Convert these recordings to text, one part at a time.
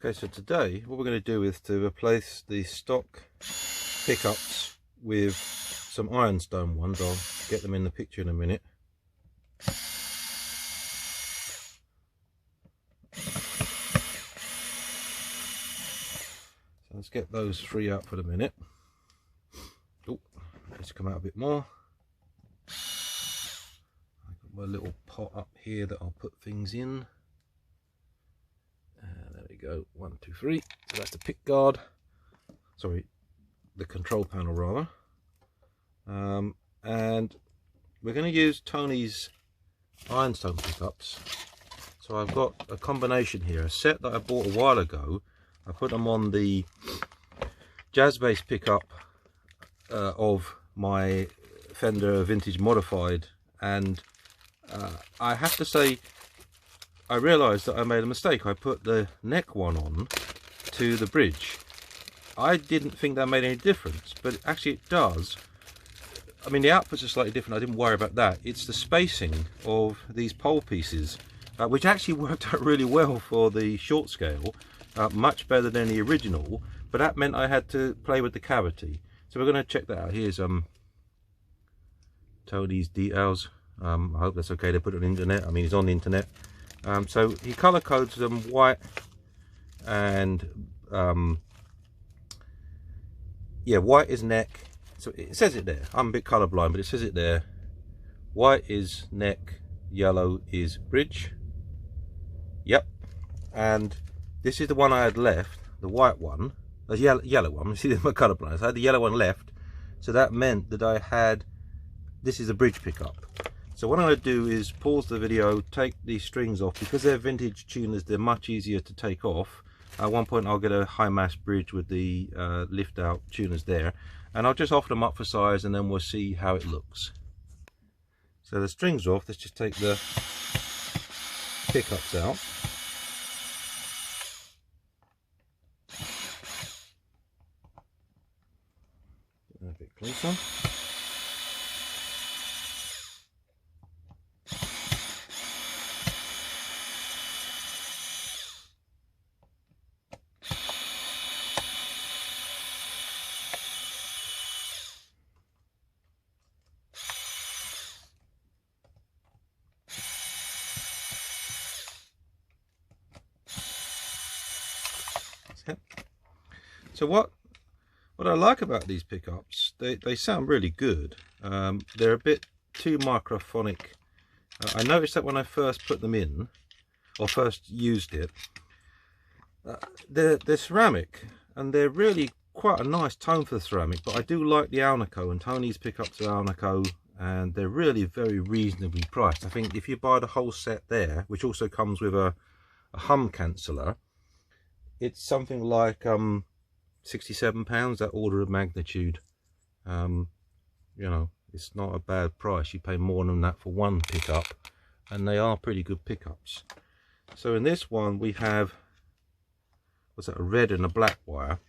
Okay, so today what we're going to do is to replace the stock pickups with some Ironstone ones. I'll get them in the picture in a minute. So let's get those three out for the minute. Oh, let's come out a bit more. I've got my little pot up here that I'll put things in. There we go, 1, 2, 3. So that's the pick guard, sorry, the control panel rather. And we're going to use Tony's Ironstone pickups. So I've got a combination here, a set that I bought a while ago. I put them on the jazz bass pickup of my Fender Vintage Modified, and I have to say I realised that I made a mistake. I put the neck one on to the bridge. I didn't think that made any difference, but actually it does. I mean, the outputs are slightly different. I didn't worry about that. It's the spacing of these pole pieces, which actually worked out really well for the short scale, much better than the original, but that meant I had to play with the cavity. So we're going to check that out. Here's Tony's details. I hope that's okay to put it on the internet. I mean, he's on the internet. So he color codes them white and yeah, white is neck. So it says it there. I'm a bit colorblind, but it says it there. White is neck, yellow is bridge. Yep. And this is the one I had left, the white one, the yellow one. You see, my colorblind. So I had the yellow one left, so that meant that I had. This is a bridge pickup. So what I'm going to do is pause the video, take these strings off. Because they're vintage tuners, they're much easier to take off. At one point I'll get a high mass bridge with the lift out tuners there, and I'll just offer them up for size and then we'll see how it looks. So the strings are off. Let's just take the pickups out. A bit closer. So what I like about these pickups, they sound really good. They're a bit too microphonic. I noticed that when I first put them in, or first used it, they're ceramic, and they're really quite a nice tone for the ceramic, but I do like the Alnico, and Tony's pickups are Alnico, and they're really very reasonably priced. I think if you buy the whole set there, which also comes with a hum canceller, it's something like £67, that order of magnitude. You know, it's not a bad price. You pay more than that for one pickup, and they are pretty good pickups. So in this one we have, what's that, a red and a black wire.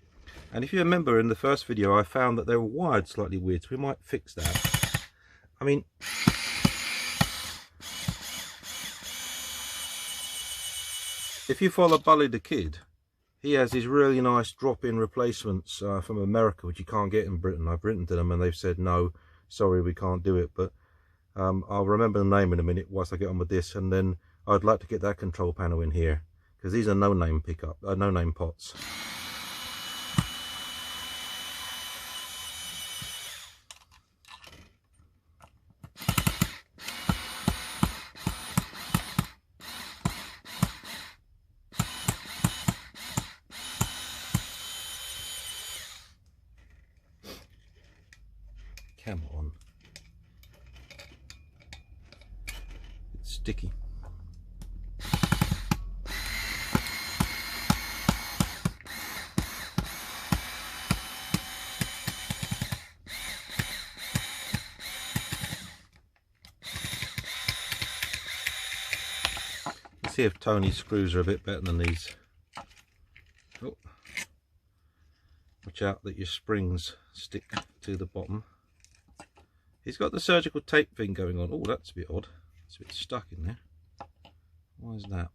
And if you remember in the first video I found that they were wired slightly weird, so we might fix that. I mean, if you follow Bully the Kid, he has these really nice drop-in replacements from America, which you can't get in Britain. I've written to them and they've said, no, sorry, we can't do it. But I'll remember the name in a minute whilst I get on with this. And then I'd like to get that control panel in here, because these are no-name no-name pots. Come on. It's sticky. Let's see if Tony's screws are a bit better than these. Oh. Watch out that your springs stick to the bottom. He's got the surgical tape thing going on. Oh, that's a bit odd. It's a bit stuck in there. Why is that?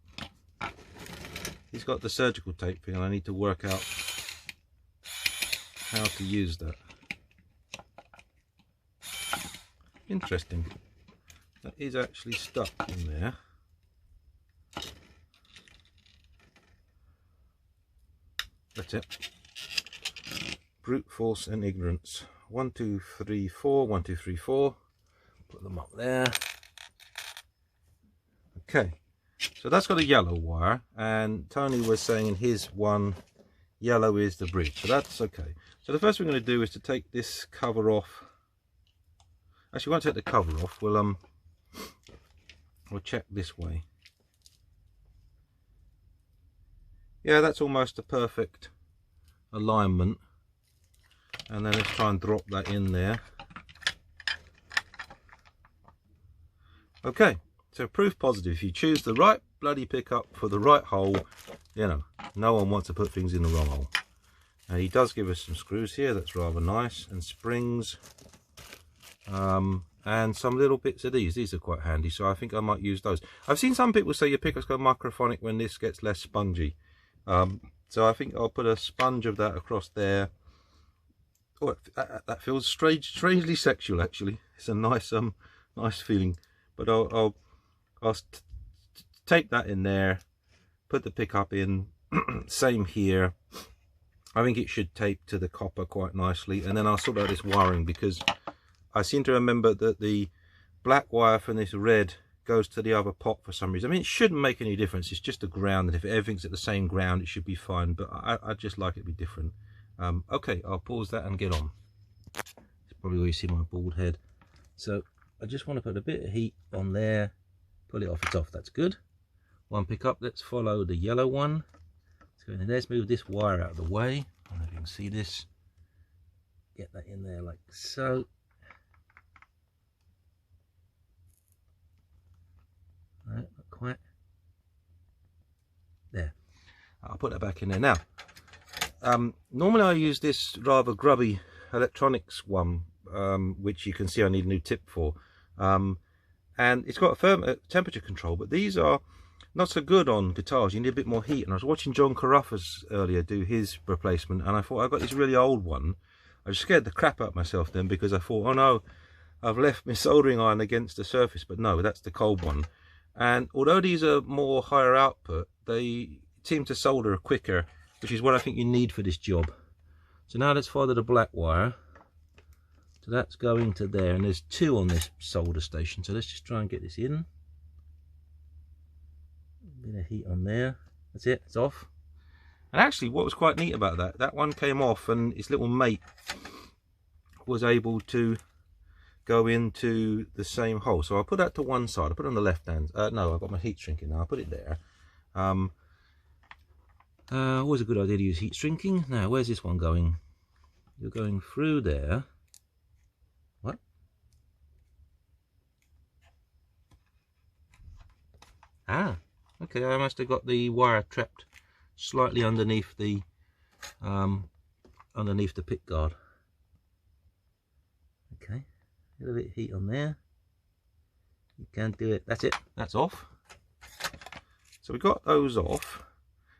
he's got the surgical tape thing, and I need to work out how to use that. Interesting. That is actually stuck in there. That's it. Brute force and ignorance. 1, 2, 3, 4. 1, 2, 3, 4. Put them up there. Okay. So that's got a yellow wire, and Tony was saying in his one, yellow is the bridge. So that's okay. So the first thing we're going to do is to take this cover off. Actually, we won't take the cover off. We'll check this way. Yeah, that's almost a perfect alignment. And then let's try and drop that in there. Okay, so proof positive. If you choose the right bloody pickup for the right hole, you know, no one wants to put things in the wrong hole. Now he does give us some screws here, that's rather nice, and springs. And some little bits of these are quite handy, so I think I might use those. I've seen some people say your pickup's got microphonic when this gets less spongy. So I think I'll put a sponge of that across there. Oh, that feels strangely sexual actually. It's a nice nice feeling. But I'll take that in there, put the pickup in. Same here. I think it should tape to the copper quite nicely, and then I'll sort out this wiring, because I seem to remember that the black wire from this red goes to the other pot for some reason. I mean, it shouldn't make any difference. It's just a ground, and if everything's at the same ground, it should be fine. But I just like it to be different. Okay, I'll pause that and get on. It's probably where you see my bald head. So I just want to put a bit of heat on there. Pull it off. It's off. That's good. One pickup. Let's follow the yellow one. Let's go in there. Let's move this wire out of the way. I don't know if you can see this. Get that in there like so. No, not quite. There. I'll put that back in there now. Normally I use this rather grubby electronics one, which you can see I need a new tip for. And it's got a firm temperature control, but these are not so good on guitars. You need a bit more heat. And I was watching John Carruthers earlier do his replacement, and I thought, I got this really old one. I just scared the crap out of myself then, because I thought, oh no, I've left my soldering iron against the surface. But no, that's the cold one. And although these are more higher output, they seem to solder quicker, which is what I think you need for this job. So now let's follow the black wire. So that's going to there, and there's 2 on this solder station. So let's just try and get this in. A bit of heat on there. That's it, it's off. And actually what was quite neat about that one came off, and its little mate was able to go into the same hole. So I'll put that to one side. I'll put it on the left hand. No, I've got my heat shrinking now. I'll put it there. Always a good idea to use heat shrinking. Now, where's this one going? You're going through there. What? Ah, okay. I must have got the wire trapped slightly underneath the pick guard. Okay. A little bit of heat on there. You can do it. That's it. That's off. So we got those off.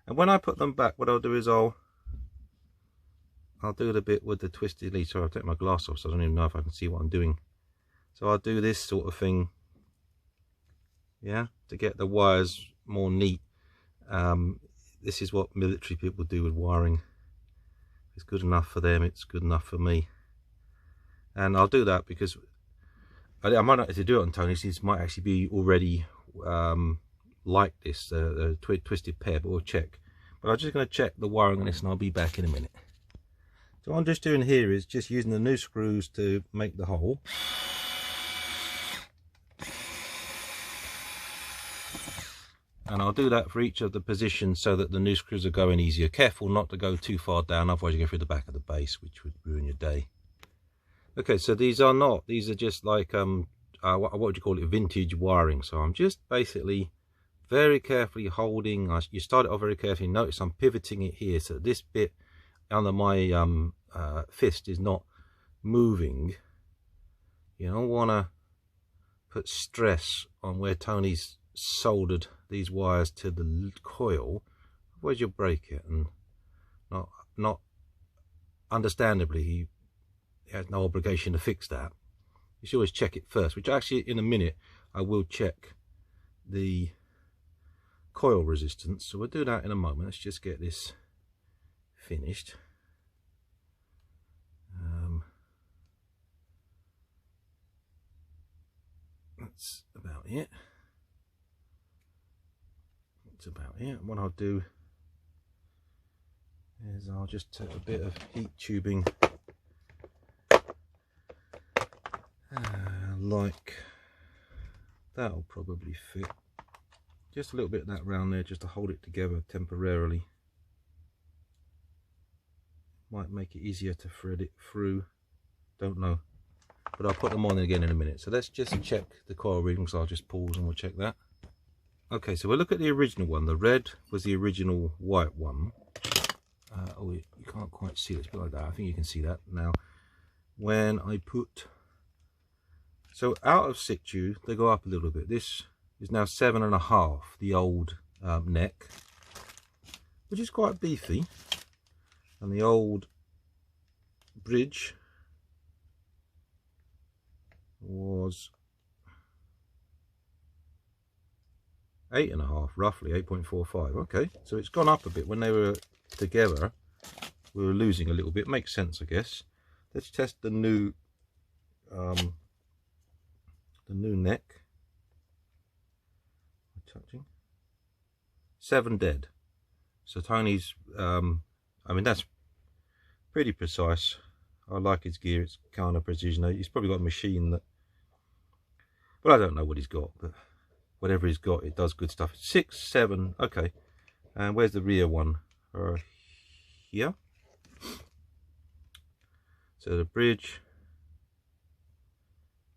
And when I put them back, what I'll do is I'll do the bit with the twisted lead. So I'll take my glass off, so I don't even know if I can see what I'm doing. So I'll do this sort of thing, yeah, to get the wires more neat. This is what military people do with wiring. If it's good enough for them, it's good enough for me. And I'll do that because I might not have to do it on Tony's. These might actually be already like this, twisted pair, but we'll check. But I'm just going to check the wiring on this, and I'll be back in a minute. So what I'm just doing here is just using the new screws to make the hole. And I'll do that for each of the positions so that the new screws are going easier. Careful not to go too far down, otherwise you go through the back of the base, which would ruin your day. Okay, so these are just like what would you call it, vintage wiring. So I'm just basically very carefully holding. You start it off very carefully. Notice I'm pivoting it here, so this bit under my fist is not moving. You don't want to put stress on where Tony's soldered these wires to the coil, where's your brake at? And not understandably, he has no obligation to fix that. You should always check it first, which actually in a minute I will check the coil resistance. So we'll do that in a moment. Let's just get this finished. That's about it. That's about it. What I'll do is I'll just take a bit of heat tubing like that'll probably fit. Just a little bit of that round there just to hold it together temporarily. Might make it easier to thread it through, don't know, but I'll put them on again in a minute. So let's just check the coil readings. I'll just pause and we'll check that. Okay, so we'll look at the original one. The red was the original white one. Oh, you can't quite see it, it's a bit like that. I think you can see that now. When I put, so out of situ, they go up a little bit. This is now 7.5, the old neck, which is quite beefy. And the old bridge was 8.5, roughly 8.45. Okay, so it's gone up a bit. When they were together, we were losing a little bit. Makes sense, I guess. Let's test the new neck. Touching 7 dead. So Tony's I mean, that's pretty precise. I like his gear. It's kind of precision. He's probably got a machine that, well, I don't know what he's got, but whatever he's got, it does good stuff. 6, 7, okay. And where's the rear one? Here. So the bridge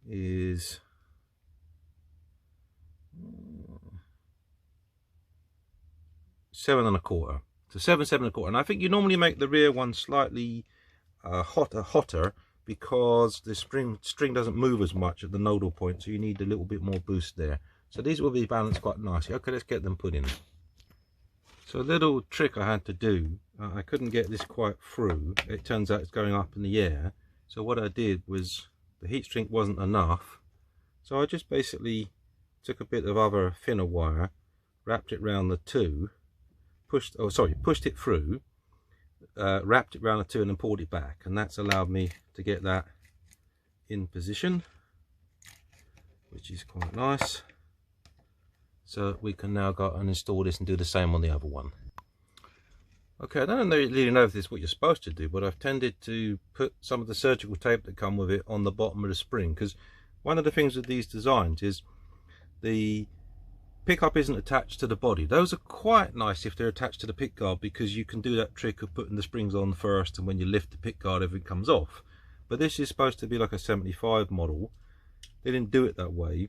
is 7.25. So 7, 7.25. And I think you normally make the rear one slightly hotter because the string doesn't move as much at the nodal point, so you need a little bit more boost there. So these will be balanced quite nicely. Okay, let's get them put in. So a little trick I had to do, I couldn't get this quite through. It turns out it's going up in the air. So what I did was, the heat shrink wasn't enough. So I just basically took a bit of other thinner wire, wrapped it around the two, pushed it through, wrapped it around the two and then pulled it back. And that's allowed me to get that in position, which is quite nice. So we can now go and install this and do the same on the other one. Okay, I don't really know if this is what you're supposed to do, but I've tended to put some of the surgical tape that come with it on the bottom of the spring, because one of the things with these designs is the pickup isn't attached to the body. Those are quite nice if they're attached to the pick guard, because you can do that trick of putting the springs on first, and when you lift the pick guard everything comes off. But this is supposed to be like a 75 model. They didn't do it that way.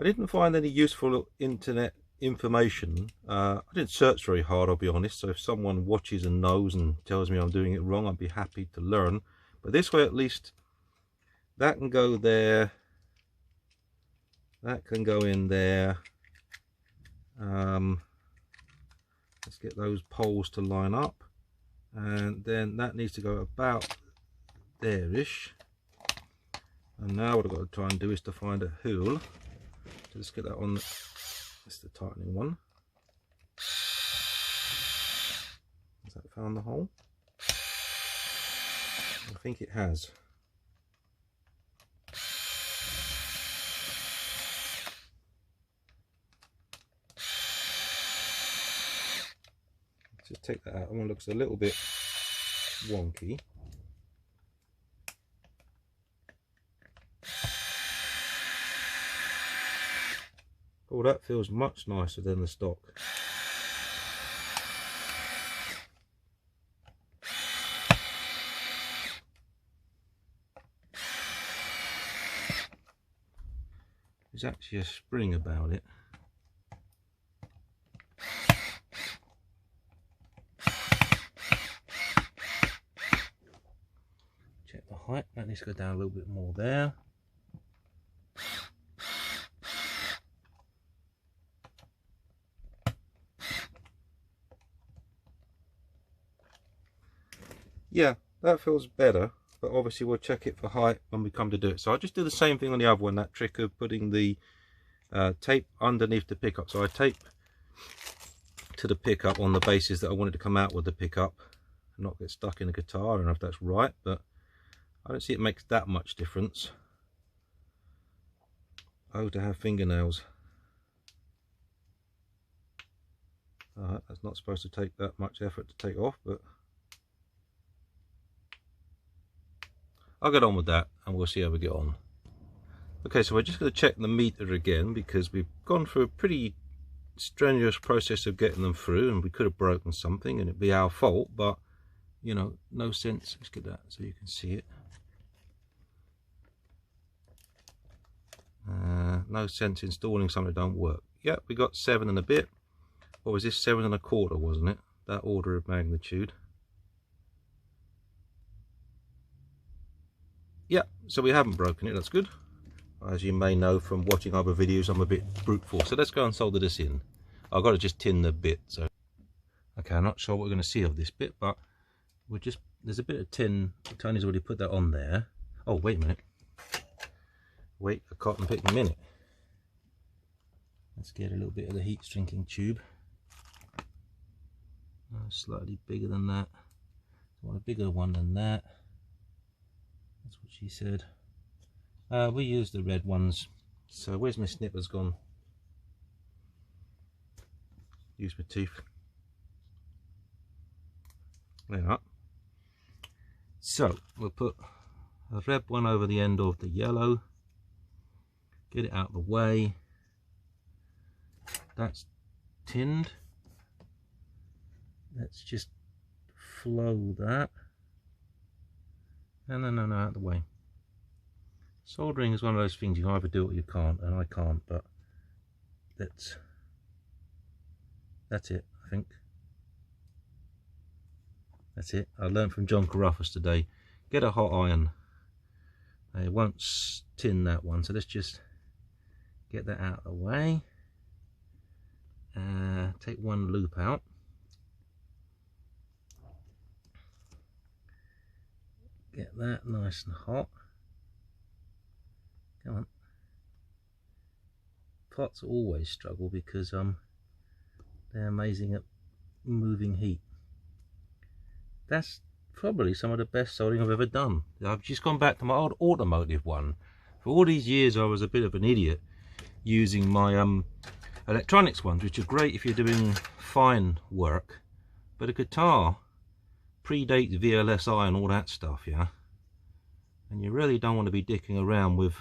I didn't find any useful internet information. I didn't search very hard, I'll be honest, so if someone watches and knows and tells me I'm doing it wrong, I'd be happy to learn. But this way at least, that can go there, that can go in there. Let's get those poles to line up, and then that needs to go about there-ish. And now what I've got to try and do is to find a hole. So let's get that on. That's the tightening one. Has that found the hole? I think it has. Let's just take that out. That one looks a little bit wonky. Oh, that feels much nicer than the stock. There's actually a spring about it. Check the height. That needs to go down a little bit more there. Yeah, that feels better, but obviously we'll check it for height when we come to do it. So I'll just do the same thing on the other one, that trick of putting the tape underneath the pickup. So I tape to the pickup on the basis that I wanted to come out with the pickup and not get stuck in the guitar. I don't know if that's right, but I don't see it makes that much difference. Oh, to have fingernails. That's not supposed to take that much effort to take off, but I'll get on with that and we'll see how we get on. Okay, so we're just going to check the meter again because we've gone through a pretty strenuous process of getting them through, and we could have broken something and it'd be our fault, but you know, no sense. Let's get that so you can see it. No sense installing something that don't work. Yep, we got 7 and a bit. What was this, 7 1/4, wasn't it? That order of magnitude. Yeah, so we haven't broken it, that's good. As you may know from watching other videos, I'm a bit brute force. So let's go and solder this in. I've got to just tin the bit. So okay, I'm not sure what we're going to see of this bit, but we're just, there's a bit of tin. Tony's already put that on there. Oh, wait a minute. Wait a cotton picking minute. Let's get a little bit of the heat shrinking tube. Slightly bigger than that. I want a bigger one than that. That's what she said. We use the red ones. So where's my snippers gone? Use my teeth. There they are. So we'll put a red one over the end of the yellow. Get it out of the way. That's tinned. Let's just flow that. No, out of the way. Soldering is one of those things you either do it or you can't, and I can't, but that's it, I think. That's it. I learned from John Carruthers today. Get a hot iron. It won't tin that one, so let's just get that out of the way. Take one loop out. Get that nice and hot. Come on. Pots always struggle because they're amazing at moving heat. That's probably some of the best soldering I've ever done. I've just gone back to my old automotive one. For all these years I was a bit of an idiot using my electronics ones, which are great if you're doing fine work, but a guitar predates VLSI and all that stuff, yeah, and you really don't want to be dicking around with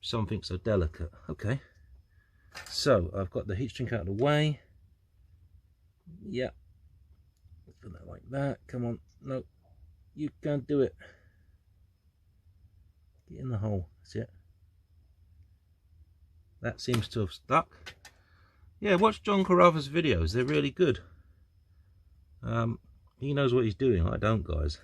something so delicate. Okay, so I've got the heat shrink out of the way. Yeah, put that like that. Come on, no, you can't do it. Get in the hole. That's it. That seems to have stuck. Yeah, watch John Carruthers' videos. They're really good. He knows what he's doing. I don't, guys.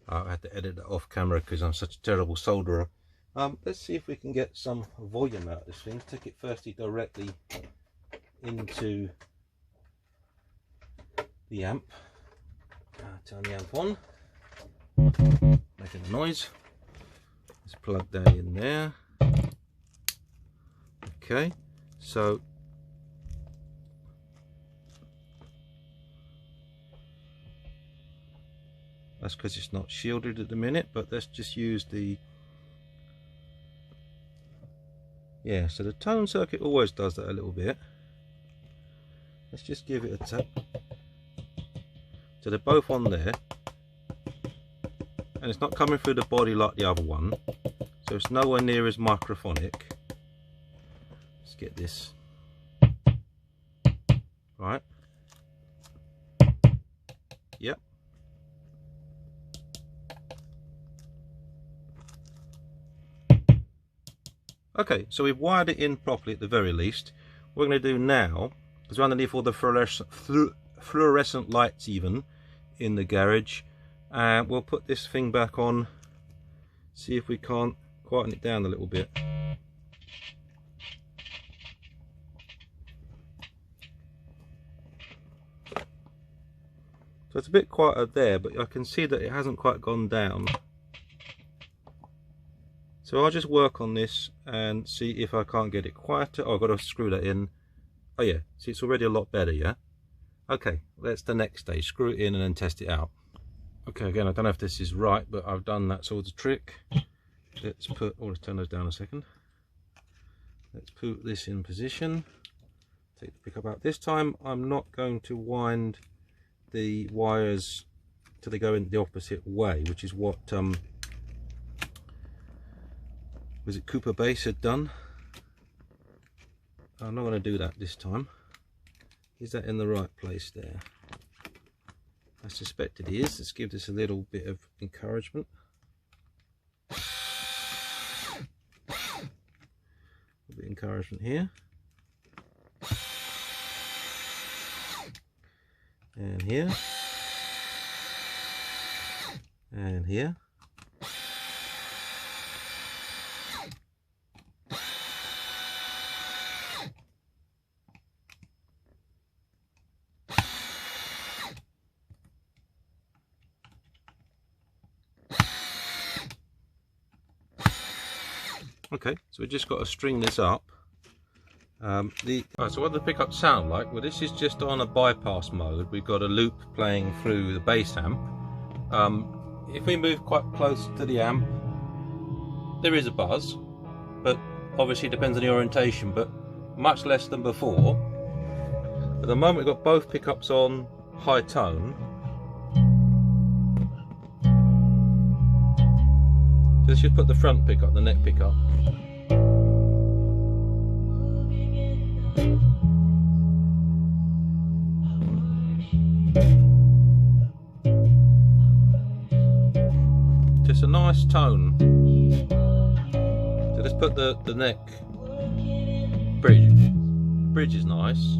I had to edit that off camera because I'm such a terrible solderer. Let's see if we can get some volume out of this thing. Take it firstly directly into the amp. Turn the amp on. Making a noise. Let's plug that in there. Okay, so that's because it's not shielded at the minute, but let's just use the, yeah, so the tone circuit always does that a little bit. Let's just give it a tap. So they're both on there, and it's not coming through the body like the other one, so it's nowhere near as microphonic. Let's get this right. Yep. Okay, so we've wired it in properly at the very least. What we're going to do now, because we're underneath all the fluorescent lights even in the garage, and we'll put this thing back on, see if we can't quieten it down a little bit. So it's a bit quieter there, but I can see that it hasn't quite gone down. So I'll just work on this and see if I can't get it quieter. Oh, I've got to screw that in. Oh yeah, see, it's already a lot better, yeah? Okay, that's the next stage. Screw it in and then test it out. Okay, again, I don't know if this is right, but I've done that sort of trick. Let's put, oh, let's turn those down a second. Let's put this in position. Take the pickup out. This time I'm not going to wind the wires till they go in the opposite way, which is what was it Cooper Bass had done. I'm not going to do that this time. Is that in the right place there? I suspect it is. Let's give this a little bit of encouragement. A bit of encouragement here. And here. And here. Okay, so we just got to string this up. So what do the pickups sound like? Well, this is just on a bypass mode. We've got a loop playing through the bass amp. If we move quite close to the amp, there is a buzz, but obviously it depends on the orientation, but much less than before. At the moment we've got both pickups on high tone. So let's just put the front pickup, the neck pickup. Just a nice tone. So let's put the neck bridge. Bridge is nice.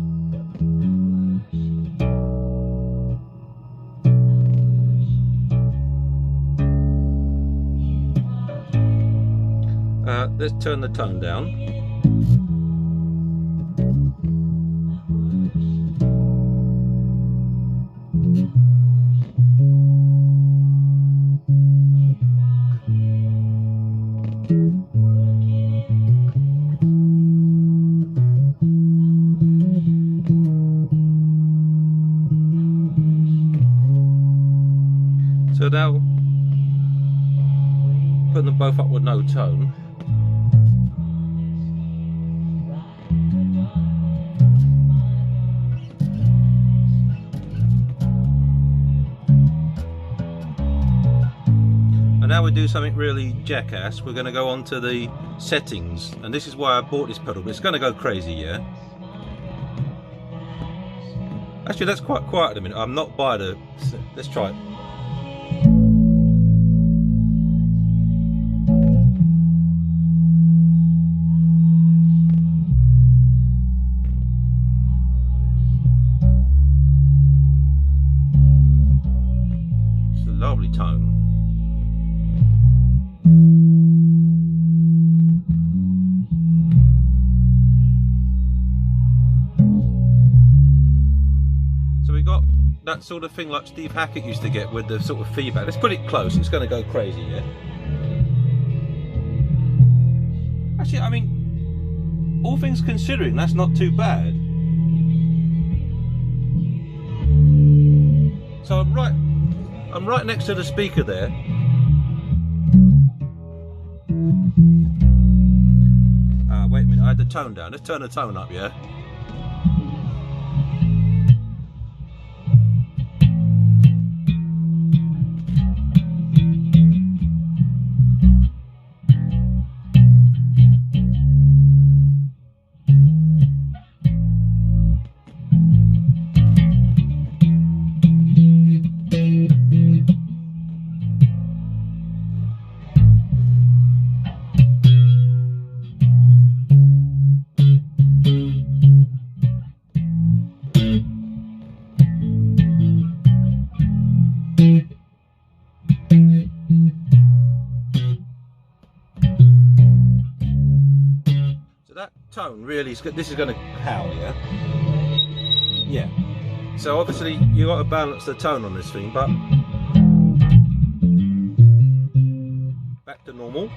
Let's turn the tone down. So now, putting them both up with no tone. And now we do something really jackass. We're going to go on to the settings, and this is why I bought this pedal, but it's going to go crazy, yeah? Actually, that's quite quiet at the minute. I'm not by the... Let's try it. It's a lovely tone. That sort of thing like Steve Hackett used to get with the sort of feedback. Let's put it close, it's going to go crazy, yeah? Actually, I mean, all things considering, that's not too bad. So I'm right next to the speaker there. Wait a minute, I had the tone down. Let's turn the tone up, yeah? Tone really is good. This is going to howl, yeah? Yeah. So obviously you got to balance the tone on this thing, but back to normal.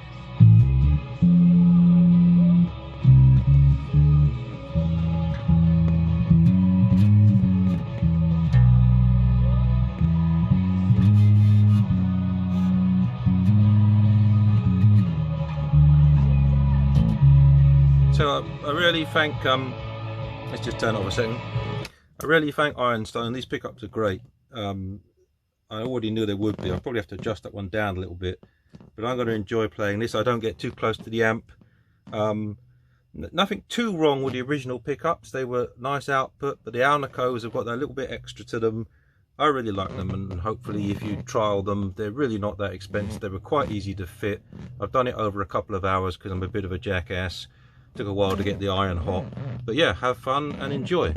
So I really thank, let's just turn it off a second. I really thank Ironstone. These pickups are great. I already knew they would be. I'll probably have to adjust that one down a little bit, but I'm going to enjoy playing this. I don't get too close to the amp. Nothing too wrong with the original pickups. They were nice output, but the Alnicos have got that little bit extra to them. I really like them, and hopefully if you trial them, they're really not that expensive. They were quite easy to fit. I've done it over a couple of hours because I'm a bit of a jackass. Took a while to get the iron hot, but yeah, have fun and enjoy.